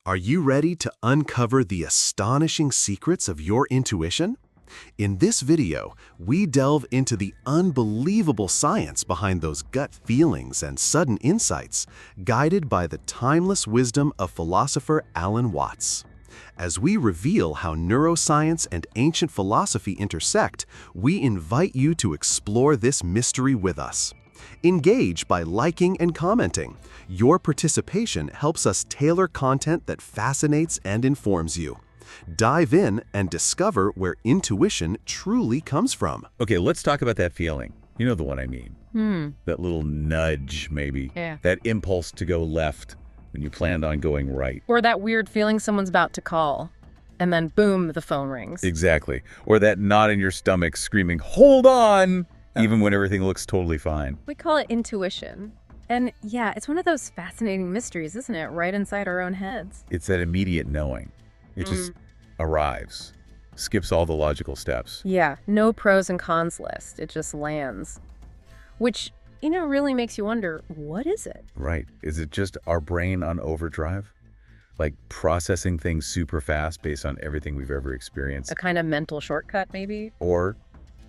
Are you ready to uncover the astonishing secrets of your intuition? In this video, we delve into the unbelievable science behind those gut feelings and sudden insights, guided by the timeless wisdom of philosopher Alan Watts. As we reveal how neuroscience and ancient philosophy intersect, we invite you to explore this mystery with us. Engage by liking and commenting. Your participation helps us tailor content that fascinates and informs you. Dive in and discover where intuition truly comes from. Okay, let's talk about that feeling. You know the one I mean. That little nudge, maybe. Yeah. That impulse to go left when you planned on going right. Or that weird feeling someone's about to call, and then boom, the phone rings. Exactly. Or that knot in your stomach screaming, "Hold on!" even when everything looks totally fine. We call it intuition. And yeah, it's one of those fascinating mysteries, isn't it? Right inside our own heads. It's that immediate knowing. It just arrives, skips all the logical steps. Yeah, no pros and cons list. It just lands. Which, really makes you wonder, what is it? Right. Is it just our brain on overdrive? Like processing things super fast based on everything we've ever experienced? A kind of mental shortcut, maybe? Or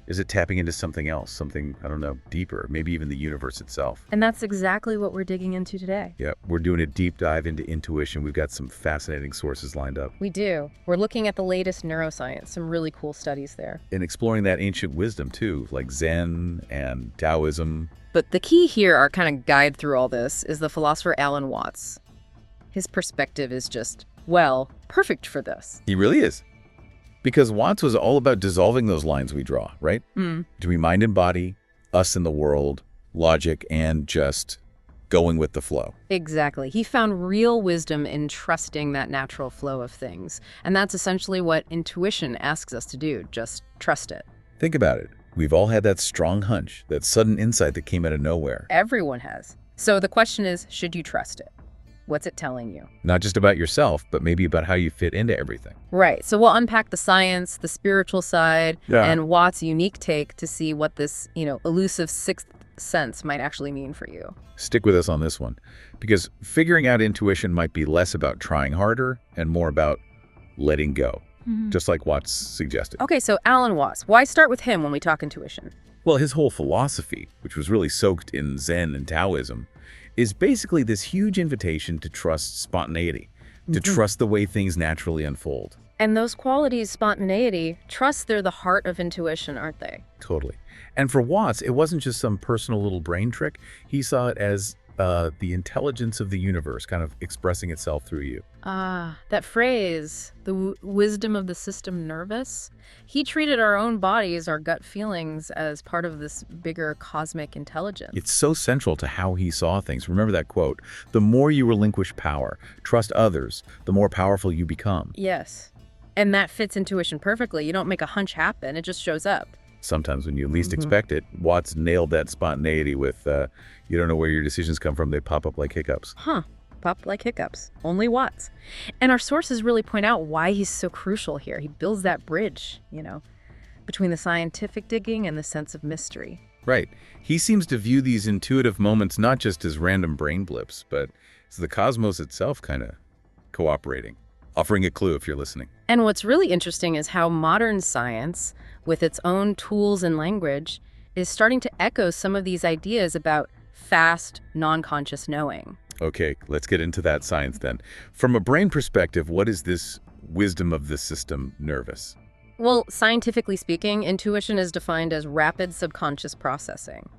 is it tapping into something else, something, I don't know, deeper, maybe even the universe itself? And that's exactly what we're digging into today. Yeah, we're doing a deep dive into intuition. We've got some fascinating sources lined up. We do. We're looking at the latest neuroscience, some really cool studies there. And exploring that ancient wisdom too, like Zen and Taoism. But the key here, our kind of guide through all this, is the philosopher Alan Watts. His perspective is just, perfect for this. He really is. Because Watts was all about dissolving those lines we draw, right? Between mind and body, us and the world, logic, and just going with the flow. Exactly. He found real wisdom in trusting that natural flow of things. And that's essentially what intuition asks us to do, just trust it. Think about it. We've all had that strong hunch, that sudden insight that came out of nowhere. Everyone has. So the question is, should you trust it? What's it telling you? Not just about yourself, but maybe about how you fit into everything. Right. So we'll unpack the science, the spiritual side, Yeah. and Watts' unique take to see what this, elusive sixth sense might actually mean for you. Stick with us on this one, because figuring out intuition might be less about trying harder and more about letting go, just like Watts suggested. Okay, so Alan Watts. Why start with him when we talk intuition? Well, his whole philosophy, which was really soaked in Zen and Taoism, is basically this huge invitation to trust spontaneity, to trust the way things naturally unfold. And those qualities, spontaneity, trust, they're the heart of intuition, aren't they? Totally. And for Watts, it wasn't just some personal little brain trick. He saw it as the intelligence of the universe kind of expressing itself through you. Ah, that phrase, the wisdom of the system nervous. He treated our own bodies, our gut feelings, as part of this bigger cosmic intelligence. It's so central to how he saw things. Remember that quote, "The more you relinquish power, trust others, the more powerful you become." Yes. And that fits intuition perfectly. You don't make a hunch happen, it just shows up. Sometimes when you least expect it, Watts nailed that spontaneity with, you don't know where your decisions come from, they pop up like hiccups. Pop like hiccups. Only Watts. And our sources really point out why he's so crucial here. He builds that bridge, between the scientific digging and the sense of mystery. Right. He seems to view these intuitive moments not just as random brain blips, but as the cosmos itself kind of cooperating, offering a clue if you're listening. And what's really interesting is how modern science, with its own tools and language, is starting to echo some of these ideas about fast, non-conscious knowing. Okay, let's get into that science then. From a brain perspective, what is this wisdom of the system nervous? Well, scientifically speaking, intuition is defined as rapid subconscious processing.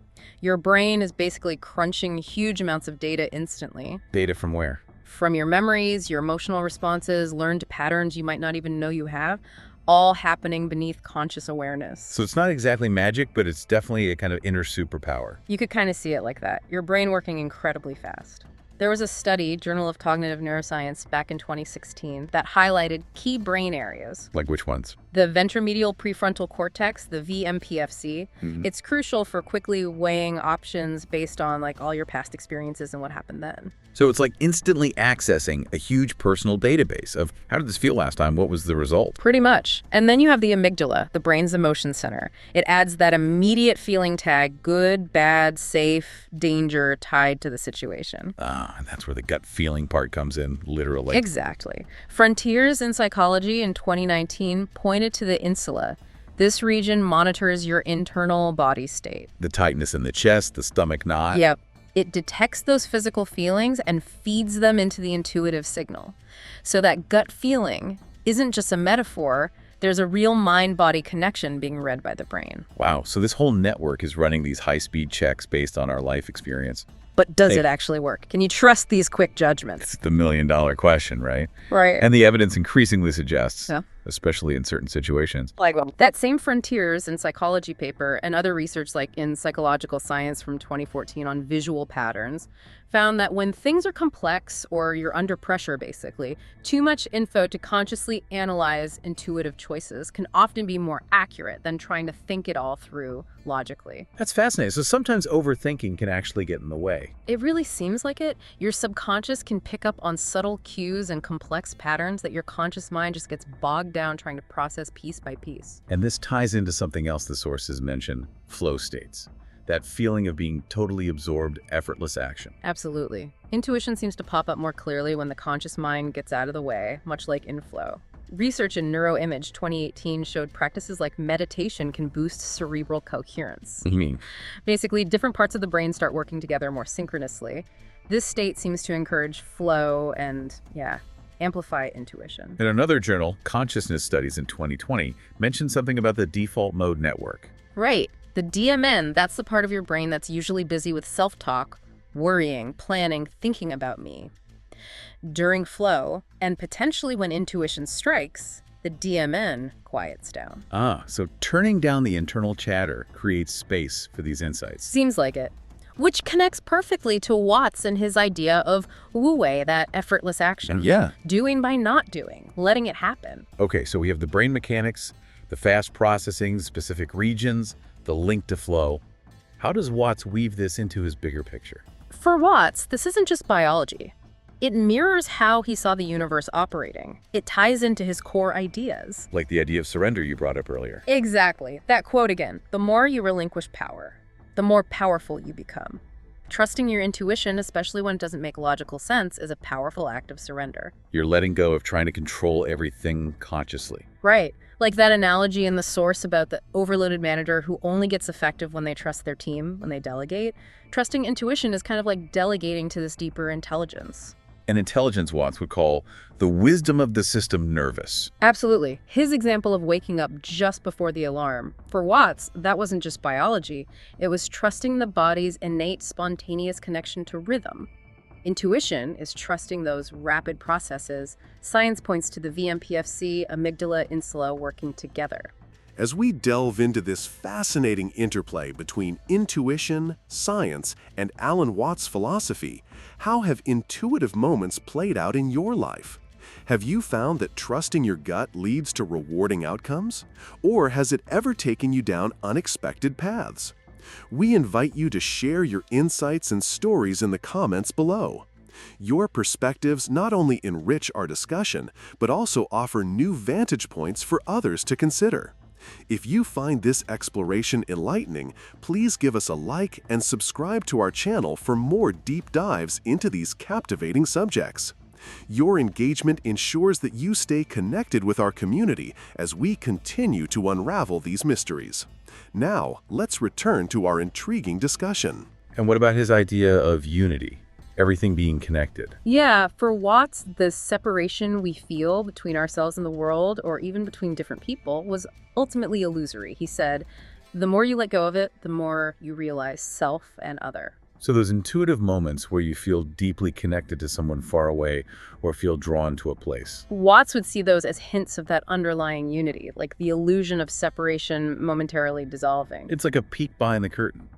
Your brain is basically crunching huge amounts of data instantly. Data from where? From your memories, your emotional responses, learned patterns you might not even know you have, all happening beneath conscious awareness. So it's not exactly magic, but it's definitely a kind of inner superpower. You could kind of see it like that. Your brain working incredibly fast. There was a study, Journal of Cognitive Neuroscience, back in 2016, that highlighted key brain areas. Like which ones? The ventromedial prefrontal cortex, the VMPFC. It's crucial for quickly weighing options based on all your past experiences and what happened then. So it's like instantly accessing a huge personal database of how did this feel last time? What was the result? Pretty much. And then you have the amygdala, the brain's emotion center. It adds that immediate feeling tag, good, bad, safe, danger, tied to the situation. And that's where the gut feeling part comes in, literally. Exactly. Frontiers in Psychology in 2019 pointed to the insula. This region monitors your internal body state. The tightness in the chest, the stomach knot. Yep. It detects those physical feelings and feeds them into the intuitive signal. So that gut feeling isn't just a metaphor. There's a real mind-body connection being read by the brain. Wow, so this whole network is running these high-speed checks based on our life experience. But does it actually work? Can you trust these quick judgments? It's the million-dollar question, right? Right. And the evidence increasingly suggests, Yeah. especially in certain situations. Like that same Frontiers in Psychology paper and other research like in Psychological Science from 2014 on visual patterns found that when things are complex or you're under pressure, basically, too much info to consciously analyze intuitive choices can often be more accurate than trying to think it all through logically. That's fascinating. So sometimes overthinking can actually get in the way. It really seems like it. Your subconscious can pick up on subtle cues and complex patterns that your conscious mind just gets bogged down trying to process piece by piece. And this ties into something else the sources mention, flow states. That feeling of being totally absorbed, effortless action. Absolutely. Intuition seems to pop up more clearly when the conscious mind gets out of the way, much like in flow. Research in NeuroImage 2018 showed practices like meditation can boost cerebral coherence. Basically, different parts of the brain start working together more synchronously. This state seems to encourage flow and, amplify intuition. In another journal, Consciousness Studies in 2020 mentioned something about the default mode network. Right. The DMN, that's the part of your brain that's usually busy with self-talk, worrying, planning, thinking about me. During flow, and potentially when intuition strikes, the DMN quiets down. So turning down the internal chatter creates space for these insights. Seems like it. Which connects perfectly to Watts and his idea of wu wei, that effortless action. Yeah. Doing by not doing, letting it happen. Okay, so we have the brain mechanics, the fast processing, specific regions, the link to flow. How does Watts weave this into his bigger picture? For Watts, this isn't just biology. It mirrors how he saw the universe operating. It ties into his core ideas. Like the idea of surrender you brought up earlier. Exactly. That quote again. The more you relinquish power, the more powerful you become. Trusting your intuition, especially when it doesn't make logical sense, is a powerful act of surrender. You're letting go of trying to control everything consciously. Right. Like that analogy in the source about the overloaded manager who only gets effective when they trust their team, when they delegate. Trusting intuition is kind of like delegating to this deeper intelligence. And intelligence Watts would call the wisdom of the system nervous. Absolutely. His example of waking up just before the alarm. For Watts, that wasn't just biology. It was trusting the body's innate, spontaneous connection to rhythm. Intuition is trusting those rapid processes. Science points to the VMPFC, amygdala, insula working together. As we delve into this fascinating interplay between intuition, science, and Alan Watts' philosophy, how have intuitive moments played out in your life? Have you found that trusting your gut leads to rewarding outcomes? Or has it ever taken you down unexpected paths? We invite you to share your insights and stories in the comments below. Your perspectives not only enrich our discussion, but also offer new vantage points for others to consider. If you find this exploration enlightening, please give us a like and subscribe to our channel for more deep dives into these captivating subjects. Your engagement ensures that you stay connected with our community as we continue to unravel these mysteries. Now, let's return to our intriguing discussion. And what about his idea of unity? Everything being connected. Yeah, for Watts, the separation we feel between ourselves and the world, or even between different people, was ultimately illusory. He said, the more you let go of it, the more you realize self and other. So those intuitive moments where you feel deeply connected to someone far away or feel drawn to a place. Watts would see those as hints of that underlying unity, like the illusion of separation momentarily dissolving. It's like a peek behind the curtain.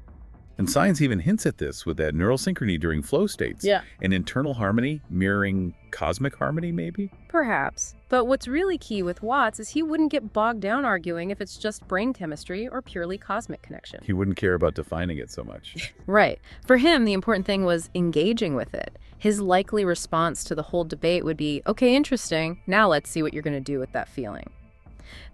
And science even hints at this with that neural synchrony during flow states. Yeah. An internal harmony mirroring cosmic harmony, maybe? Perhaps. But what's really key with Watts is he wouldn't get bogged down arguing if it's just brain chemistry or purely cosmic connection. He wouldn't care about defining it so much. Right. For him, the important thing was engaging with it. His likely response to the whole debate would be, okay, interesting, now let's see what you're going to do with that feeling.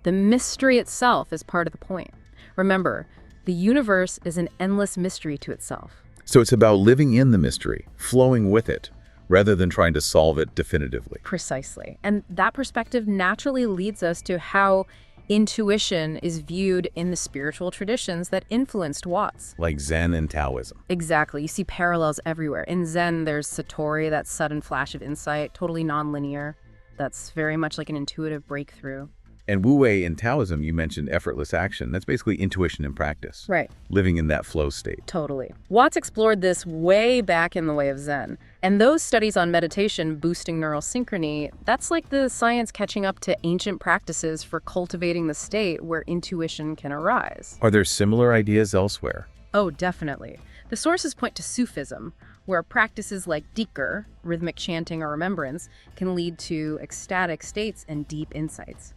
The mystery itself is part of the point. Remember, the universe is an endless mystery to itself. So it's about living in the mystery, flowing with it, rather than trying to solve it definitively. Precisely. And that perspective naturally leads us to how intuition is viewed in the spiritual traditions that influenced Watts. Like Zen and Taoism. Exactly. You see parallels everywhere. In Zen, there's Satori, that sudden flash of insight, totally nonlinear. That's very much like an intuitive breakthrough. And Wu Wei in Taoism, you mentioned effortless action. That's basically intuition in practice. Right. Living in that flow state. Totally. Watts explored this way back in the way of Zen. And those studies on meditation boosting neural synchrony, that's like the science catching up to ancient practices for cultivating the state where intuition can arise. Are there similar ideas elsewhere? Oh, definitely. The sources point to Sufism, where practices like dhikr, rhythmic chanting or remembrance, can lead to ecstatic states and deep insights.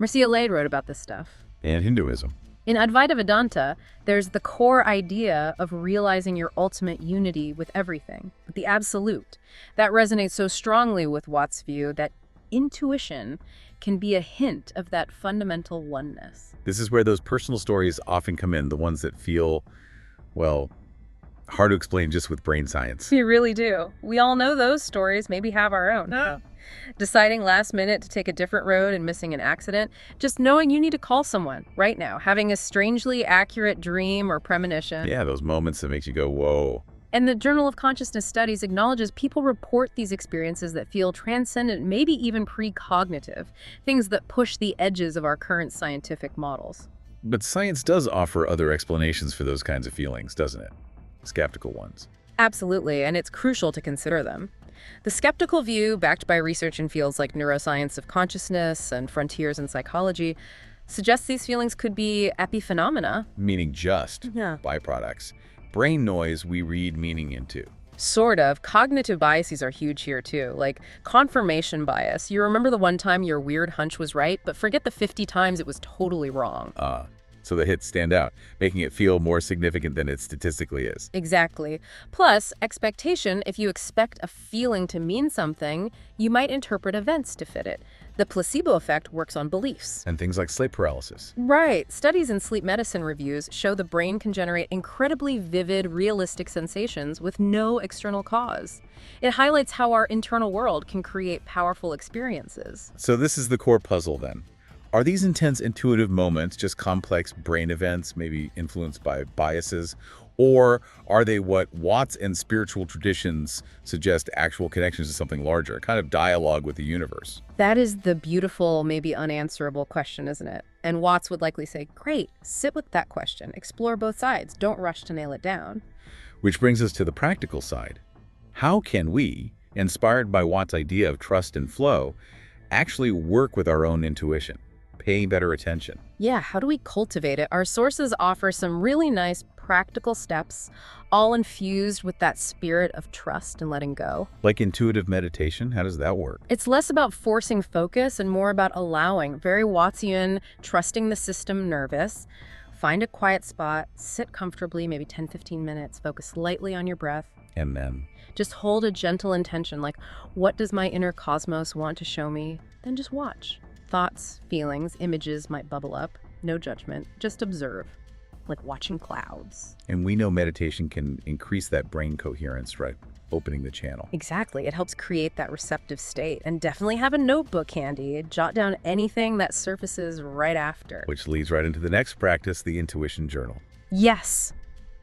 Mircea Eliade wrote about this stuff. And Hinduism. In Advaita Vedanta, there's the core idea of realizing your ultimate unity with everything, with the absolute. That resonates so strongly with Watts' view that intuition can be a hint of that fundamental oneness. This is where those personal stories often come in, the ones that feel, well, hard to explain just with brain science. You really do. We all know those stories, maybe have our own. Deciding last minute to take a different road and missing an accident, just knowing you need to call someone right now, having a strangely accurate dream or premonition. Yeah, those moments that makes you go, whoa. And the Journal of Consciousness Studies acknowledges people report these experiences that feel transcendent, maybe even precognitive, things that push the edges of our current scientific models. But science does offer other explanations for those kinds of feelings, doesn't it? Skeptical ones. Absolutely, and it's crucial to consider them. The skeptical view, backed by research in fields like neuroscience of consciousness and frontiers in psychology, suggests these feelings could be epiphenomena. Meaning just byproducts. Brain noise we read meaning into. Sort of. Cognitive biases are huge here too, like confirmation bias. You remember the one time your weird hunch was right, but forget the 50 times it was totally wrong. So the hits stand out, making it feel more significant than it statistically is. Exactly. Plus, expectation, if you expect a feeling to mean something, you might interpret events to fit it. The placebo effect works on beliefs. And things like sleep paralysis. Right. Studies in sleep medicine reviews show the brain can generate incredibly vivid, realistic sensations with no external cause. It highlights how our internal world can create powerful experiences. So this is the core puzzle then. Are these intense intuitive moments just complex brain events, maybe influenced by biases? Or are they what Watts and spiritual traditions suggest actual connections to something larger, a kind of dialogue with the universe? That is the beautiful, maybe unanswerable question, isn't it? And Watts would likely say, great, sit with that question, explore both sides, don't rush to nail it down. Which brings us to the practical side. How can we, inspired by Watts' idea of trust and flow, actually work with our own intuition? Paying better attention. Yeah, how do we cultivate it? Our sources offer some really nice practical steps, all infused with that spirit of trust and letting go. Like intuitive meditation, how does that work? It's less about forcing focus and more about allowing, very Wattsian, trusting the system nervous. Find a quiet spot, sit comfortably, maybe 10-15 minutes, focus lightly on your breath. And then? Just hold a gentle intention, like, what does my inner cosmos want to show me? Then just watch. Thoughts, feelings, images might bubble up. No judgment. Just observe. Like watching clouds. And we know meditation can increase that brain coherence, right? Opening the channel. Exactly. It helps create that receptive state. And definitely have a notebook handy. Jot down anything that surfaces right after. Which leads right into the next practice, the intuition journal. Yes.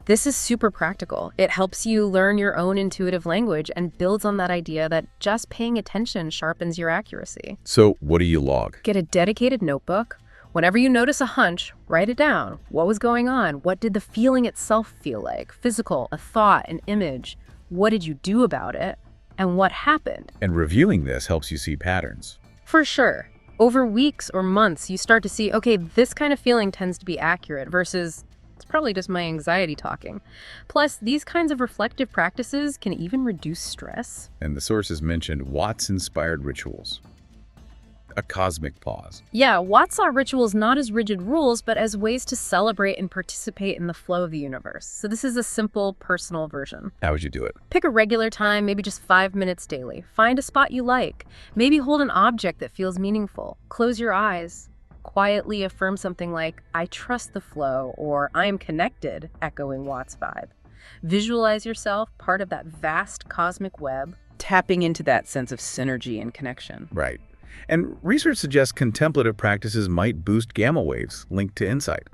This is super practical. It helps you learn your own intuitive language and builds on that idea that just paying attention sharpens your accuracy. So what do you log? Get a dedicated notebook. Whenever you notice a hunch, write it down. What was going on? What did the feeling itself feel like? Physical, a thought, an image. What did you do about it? And what happened? And reviewing this helps you see patterns. For sure. Over weeks or months, you start to see, okay, this kind of feeling tends to be accurate versus it's probably just my anxiety talking. Plus, these kinds of reflective practices can even reduce stress. And the sources mentioned Watts-inspired rituals. A cosmic pause. Yeah, Watts saw rituals not as rigid rules, but as ways to celebrate and participate in the flow of the universe. So this is a simple, personal version. How would you do it? Pick a regular time, maybe just 5 minutes daily. Find a spot you like. Maybe hold an object that feels meaningful. Close your eyes. Quietly affirm something like, I trust the flow, or I am connected, echoing Watts' vibe. Visualize yourself part of that vast cosmic web, tapping into that sense of synergy and connection. Right. And research suggests contemplative practices might boost gamma waves linked to insight.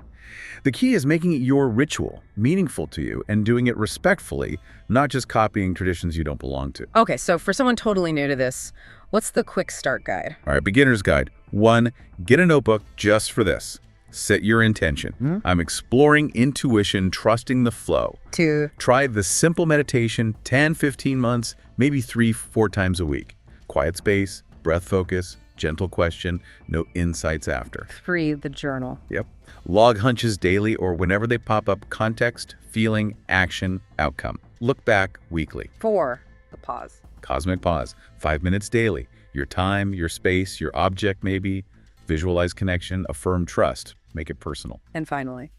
The key is making it your ritual, meaningful to you, and doing it respectfully, not just copying traditions you don't belong to. Okay, so for someone totally new to this, what's the quick start guide? All right, beginner's guide. 1, get a notebook just for this. Set your intention. I'm exploring intuition, trusting the flow. 2, Try the simple meditation 10, 15 months, maybe 3-4 times a week. Quiet space, breath focus, gentle question, no insights after. 3, the journal. Yep. Log hunches daily or whenever they pop up: context, feeling, action, outcome. Look back weekly. 4, the pause. Cosmic pause. 5 minutes daily. Your time, your space, your object maybe. Visualize connection, affirm trust. Make it personal. And finally,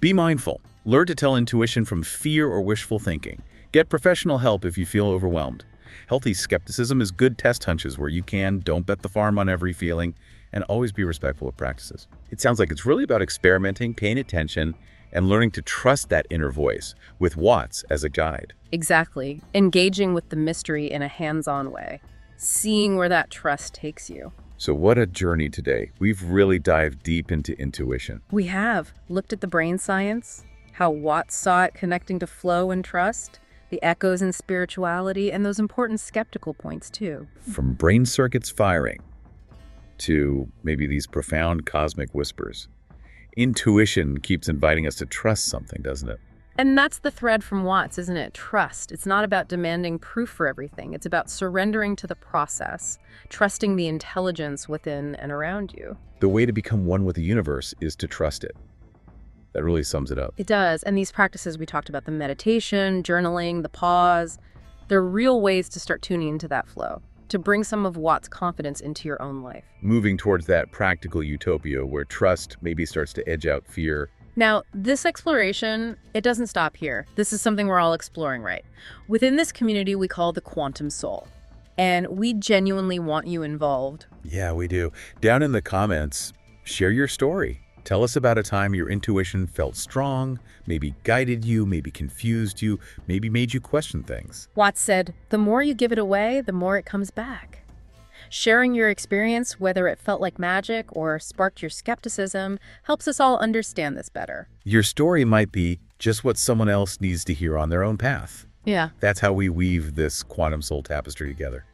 Be mindful. Learn to tell intuition from fear or wishful thinking. Get professional help if you feel overwhelmed. Healthy skepticism is good test hunches where you don't bet the farm on every feeling, and always be respectful of practices. It sounds like it's really about experimenting, paying attention, and learning to trust that inner voice with Watts as a guide. exactly, engaging with the mystery in a hands-on way, seeing where that trust takes you. So what a journey today. We've really dived deep into intuition. We have looked at the brain science, how Watts saw it connecting to flow and trust, the echoes in spirituality, and those important skeptical points too. From brain circuits firing to maybe these profound cosmic whispers. Intuition keeps inviting us to trust something, doesn't it? And that's the thread from Watts, isn't it? Trust. It's not about demanding proof for everything. It's about surrendering to the process, trusting the intelligence within and around you. The way to become one with the universe is to trust it. That really sums it up. It does. And these practices we talked about, the meditation, journaling, the pause, they're real ways to start tuning into that flow, to bring some of Watts' confidence into your own life. Moving towards that practical utopia where trust maybe starts to edge out fear. Now, this exploration, it doesn't stop here. This is something we're all exploring, right? Within this community we call the quantum soul. And we genuinely want you involved. Yeah, we do. Down in the comments, share your story. Tell us about a time your intuition felt strong, maybe guided you, maybe confused you, maybe made you question things. Watts said, the more you give it away, the more it comes back. Sharing your experience, whether it felt like magic or sparked your skepticism, helps us all understand this better. Your story might be just what someone else needs to hear on their own path. Yeah. That's how we weave this quantum soul tapestry together.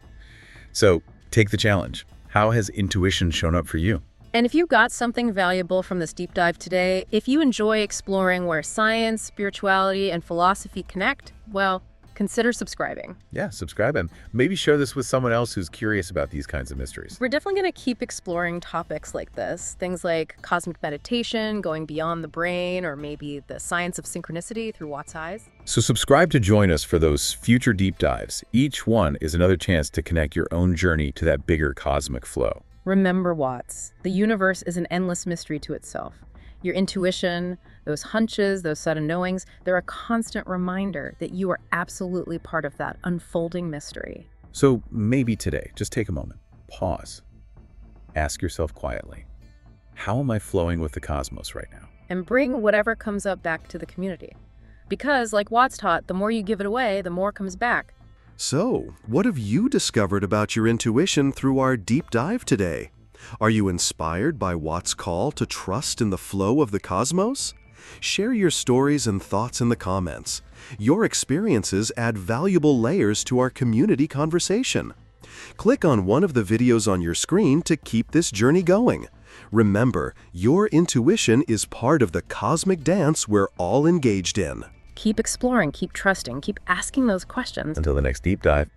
So take the challenge. How has intuition shown up for you? And if you got something valuable from this deep dive today, if you enjoy exploring where science, spirituality, and philosophy connect, well, consider subscribing. Yeah, subscribe and maybe share this with someone else who's curious about these kinds of mysteries. We're definitely going to keep exploring topics like this, things like cosmic meditation, going beyond the brain, or maybe the science of synchronicity through Watts' eyes. So subscribe to join us for those future deep dives. Each one is another chance to connect your own journey to that bigger cosmic flow. Remember, Watts, the universe is an endless mystery to itself. Your intuition, those hunches, those sudden knowings, they're a constant reminder that you are absolutely part of that unfolding mystery. So maybe today, just take a moment, pause, ask yourself quietly, how am I flowing with the cosmos right now? And bring whatever comes up back to the community. Because, like Watts taught, the more you give it away, the more comes back. So, what have you discovered about your intuition through our deep dive today? Are you inspired by Watts' call to trust in the flow of the cosmos? Share your stories and thoughts in the comments. Your experiences add valuable layers to our community conversation. Click on one of the videos on your screen to keep this journey going. Remember, your intuition is part of the cosmic dance we're all engaged in. Keep exploring, keep trusting, keep asking those questions. Until the next deep dive.